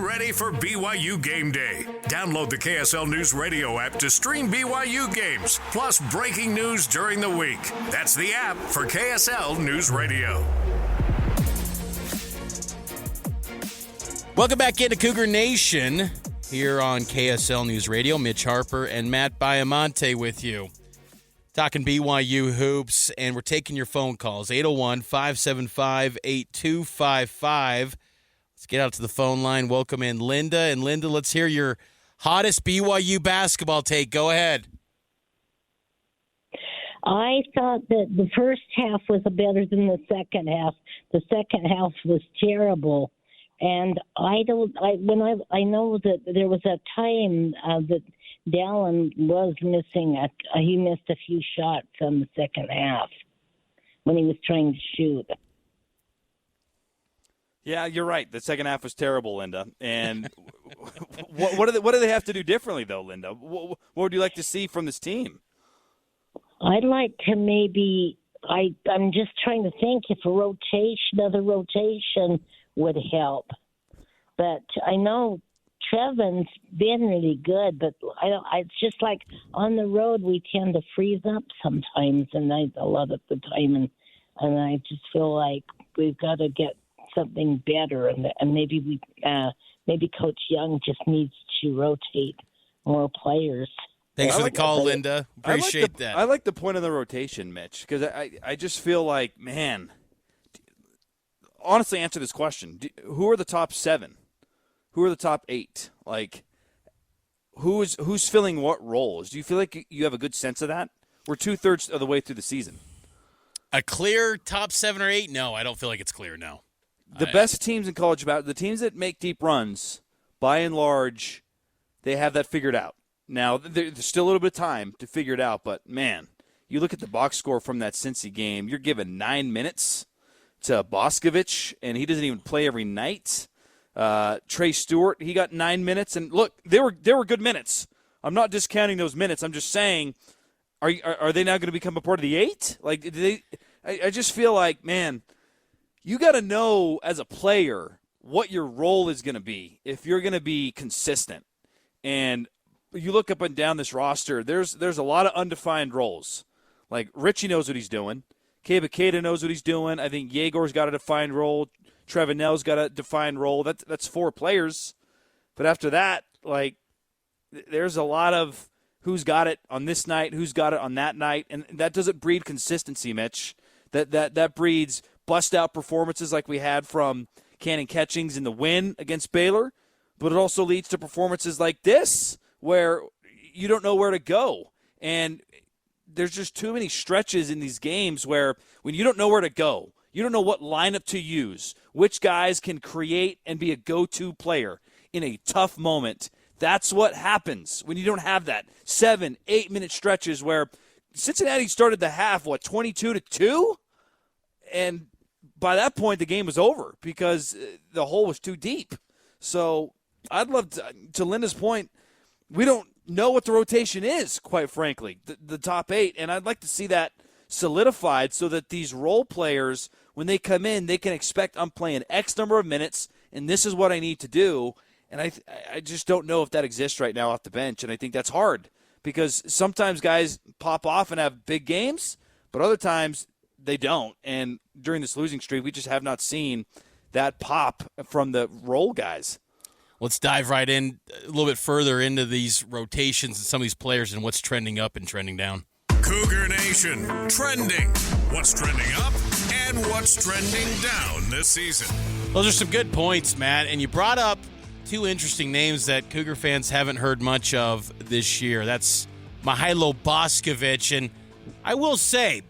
ready for BYU Game Day? Download the KSL News Radio app to stream BYU games, plus breaking news during the week. That's the app for KSL News Radio. Welcome back into Cougar Nation here on KSL News Radio. Mitch Harper and Matt Baiamonte with you. Talking BYU hoops, and we're taking your phone calls, 801-575-8255. Let's get out to the phone line. Welcome in Linda. And Linda, let's hear your hottest BYU basketball take. Go ahead. I thought that the first half was better than the second half. The second half was terrible. And I know that there was a time that Dallin was missing. He missed a few shots on the second half when he was trying to shoot. Yeah, you're right. The second half was terrible, Linda. And what do they have to do differently, though, Linda? What would you like to see from this team? I'd like to maybe I'm just trying to think if another rotation would help. But I know Trevin's been really good, but it's just like on the road we tend to freeze up sometimes, and a lot of the time, and I just feel like we've got to get something better, and maybe Coach Young just needs to rotate more players. Thanks for the call, Linda. Appreciate that. I like the point of the rotation, Mitch, because I just feel like, man, honestly, answer this question. Who are the top 7? Who are the top 8? Like, who's filling what roles? Do you feel like you have a good sense of that? We're 2/3 of the way through the season. A clear top 7 or 8? No, I don't feel like it's clear, no. The best teams in college basketball, the teams that make deep runs, by and large, they have that figured out. Now, there's still a little bit of time to figure it out, but, man, you look at the box score from that Cincy game, you're given 9 minutes to Boscovich, and he doesn't even play every night. Trey Stewart, he got 9 minutes, and look, they were good minutes. I'm not discounting those minutes. I'm just saying, are they now going to become a part of the 8? Like, I just feel like, man, you got to know as a player what your role is going to be if you're going to be consistent. And you look up and down this roster, there's a lot of undefined roles. Like, Richie knows what he's doing. Keba knows what he's doing. I think Yegor's got a defined role. Trevin Nell's got a defined role. That's 4 players. But after that, like, there's a lot of who's got it on this night, who's got it on that night, and that doesn't breed consistency, Mitch. That breeds bust-out performances like we had from Cannon Catchings in the win against Baylor, but it also leads to performances like this where you don't know where to go. And there's just too many stretches in these games where when you don't know where to go, you don't know what lineup to use, which guys can create and be a go-to player in a tough moment. That's what happens when you don't have that 7-8 minute stretches where Cincinnati started the half, 22-2? And by that point, the game was over because the hole was too deep. So I'd love to Linda's point, we don't know what the rotation is, quite frankly, the top 8. And I'd like to see that solidified so that these role players, when they come in, they can expect I'm playing X number of minutes, and this is what I need to do. And I just don't know if that exists right now off the bench, and I think that's hard because sometimes guys pop off and have big games, but other times they don't. And during this losing streak, we just have not seen that pop from the role guys. Let's dive right in a little bit further into these rotations and some of these players and what's trending up and trending down. Cougar Nation, trending. What's trending up and what's trending down this season. Those are some good points, Matt. And you brought up 2 interesting names that Cougar fans haven't heard much of this year. That's Mihailo Boscovich. And I will say,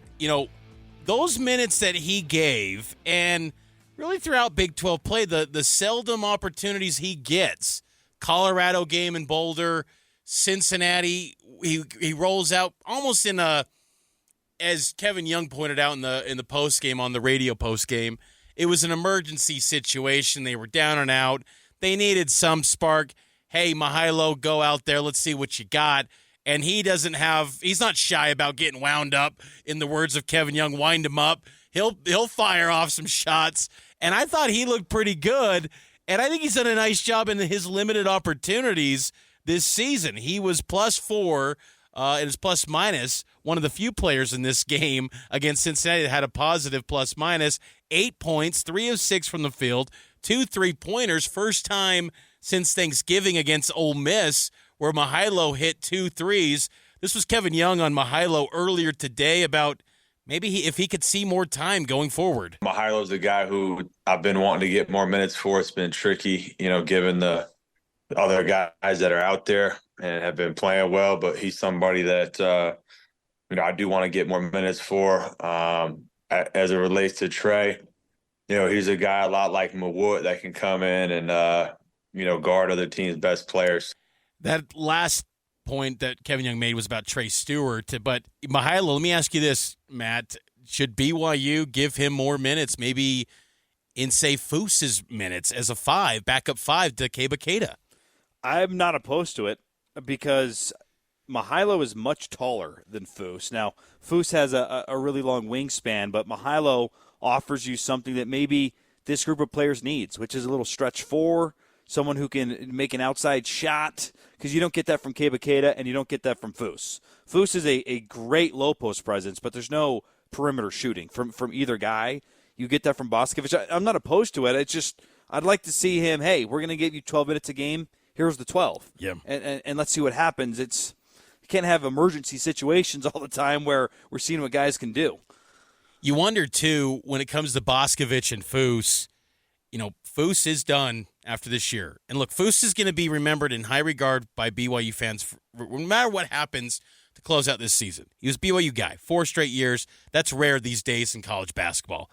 those minutes that he gave and really throughout Big 12 play, the seldom opportunities he gets, Colorado game in Boulder, Cincinnati, he rolls out almost in a, as Kevin Young pointed out in the post game, on the radio post game, it was an emergency situation. They were down and out. They needed some spark. Hey, Mihailo, go out there. Let's see what you got. And he's not shy about getting wound up. In the words of Kevin Young, wind him up. He'll fire off some shots. And I thought he looked pretty good. And I think he's done a nice job in his limited opportunities this season. He was +4 in his plus-minus, one of the few players in this game against Cincinnati that had a positive plus-minus. 8 points, 3 of 6 from the field, 2 3-pointers. First time since Thanksgiving against Ole Miss where Mihailo hit 2 threes. This was Kevin Young on Mihailo earlier today about maybe if he could see more time going forward. Mihailo's the guy who I've been wanting to get more minutes for. It's been tricky, given the other guys that are out there and have been playing well, but he's somebody that, I do want to get more minutes for. As it relates to Trey, he's a guy a lot like Mawood that can come in and, guard other teams' best players. That last point that Kevin Young made was about Trey Stewart, but Mihailo, let me ask you this, Matt. Should BYU give him more minutes, maybe in, say, Foos's minutes as a 5, backup 5 to Keita? I'm not opposed to it because Mihailo is much taller than Foos. Now, Foos has a really long wingspan, but Mihailo offers you something that maybe this group of players needs, which is a little stretch 4, someone who can make an outside shot, because you don't get that from Keita and you don't get that from Foos. Foos is a great low post presence, but there's no perimeter shooting from either guy. You get that from Boscovich. I'm not opposed to it. It's just I'd like to see him, hey, we're going to give you 12 minutes a game. Here's the 12. Yeah. And let's see what happens. You can't have emergency situations all the time where we're seeing what guys can do. You wonder, too, when it comes to Boscovich and Foos, Foos is done after this year. And look, Foos is going to be remembered in high regard by BYU fans no matter what happens to close out this season. He was a BYU guy, 4 straight years. That's rare these days in college basketball.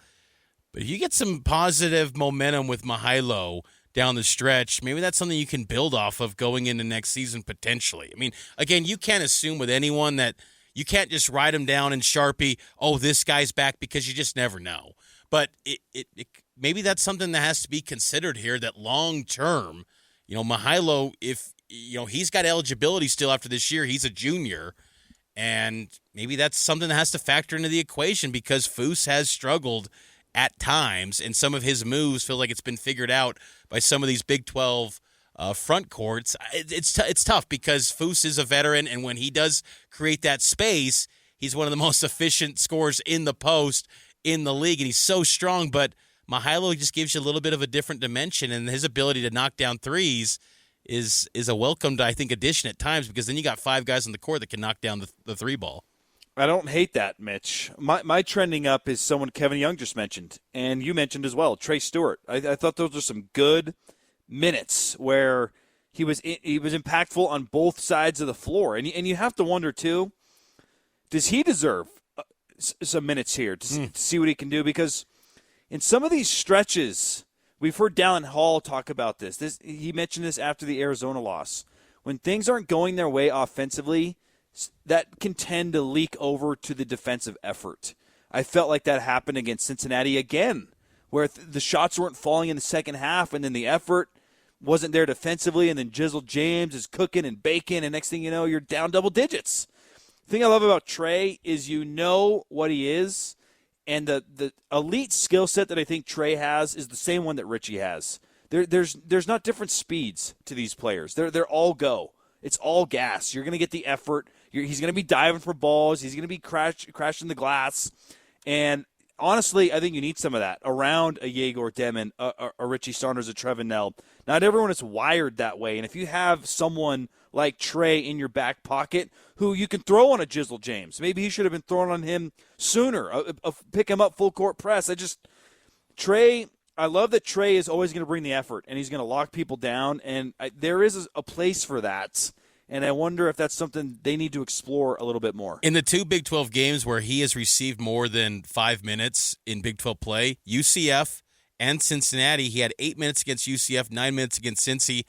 But if you get some positive momentum with Mihailo down the stretch, maybe that's something you can build off of going into next season potentially. I mean, again, you can't assume with anyone that you can't just write them down in Sharpie, oh, this guy's back, because you just never know. But maybe that's something that has to be considered here, that long-term, Mihailo, if, he's got eligibility still after this year, he's a junior, and maybe that's something that has to factor into the equation because Foos has struggled at times, and some of his moves feel like it's been figured out by some of these Big 12 front courts. It's tough because Foos is a veteran, and when he does create that space, he's one of the most efficient scorers in the post in the league, and he's so strong. But Mihailo just gives you a little bit of a different dimension, and his ability to knock down threes is a welcomed, I think, addition at times, because then you got 5 guys on the court that can knock down the 3 ball. I don't hate that, Mitch. My trending up is someone Kevin Young just mentioned, and you mentioned as well, Trey Stewart. I thought those were some good minutes where he was impactful on both sides of the floor. And you have to wonder, too, does he deserve some minutes here to see what he can do? Because in some of these stretches, we've heard Dallin Hall talk about this. He mentioned this after the Arizona loss. When things aren't going their way offensively, that can tend to leak over to the defensive effort. I felt like that happened against Cincinnati again, where the shots weren't falling in the second half, and then the effort wasn't there defensively, and then Jizzle James is cooking and baking, and next thing you know, you're down double digits. The thing I love about Trey is what he is, and the elite skill set that I think Trey has is the same one that Richie has. There's not different speeds to these players. They're all go. It's all gas. You're going to get the effort. He's going to be diving for balls. He's going to be crashing the glass. And honestly, I think you need some of that around a Yegor Demon, a Richie Saunders, a Trevin Nell. Not everyone is wired that way. And if you have someone like Trey in your back pocket who you can throw on a Jizzle James, maybe he should have been thrown on him sooner, pick him up full court press. I love that Trey is always going to bring the effort, and he's going to lock people down, and there is a place for that, and I wonder if that's something they need to explore a little bit more. In the 2 Big 12 games where he has received more than 5 minutes in Big 12 play, UCF and Cincinnati, he had 8 minutes against UCF, 9 minutes against Cincy.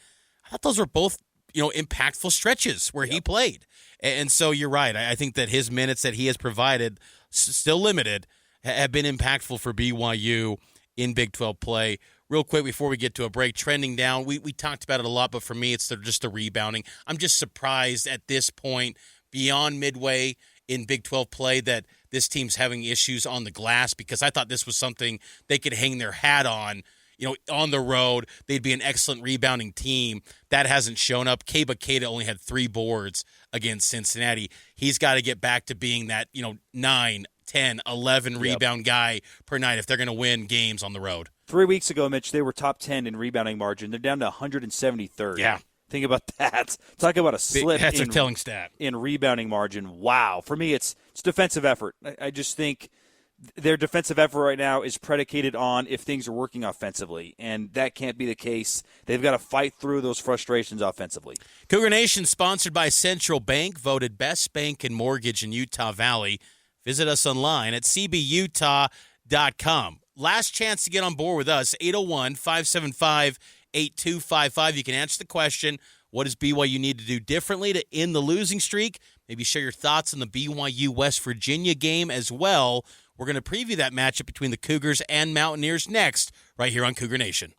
I thought those were both impactful stretches where he played. And so you're right. I think that his minutes that he has provided, still limited, have been impactful for BYU in Big 12 play. Real quick before we get to a break, trending down, we talked about it a lot, but for me, it's just the rebounding. I'm just surprised at this point, beyond midway in Big 12 play, that this team's having issues on the glass, because I thought this was something they could hang their hat on on the road, they'd be an excellent rebounding team. That hasn't shown up. Keba Keita only had 3 boards against Cincinnati. He's got to get back to being that, 9, 10, 11 rebound guy per night if they're going to win games on the road. 3 weeks ago, Mitch, they were top 10 in rebounding margin. They're down to 173rd. Yeah. Think about that. Talk about a slip. That's a telling stat. In rebounding margin. Wow. For me, it's defensive effort. I just think their defensive effort right now is predicated on if things are working offensively, and that can't be the case. They've got to fight through those frustrations offensively. Cougar Nation, sponsored by Central Bank, voted best bank and mortgage in Utah Valley. Visit us online at cbutah.com. Last chance to get on board with us, 801-575-8255. You can answer the question, what does BYU need to do differently to end the losing streak? Maybe share your thoughts on the BYU-West Virginia game as well. We're going to preview that matchup between the Cougars and Mountaineers next, right here on Cougar Nation.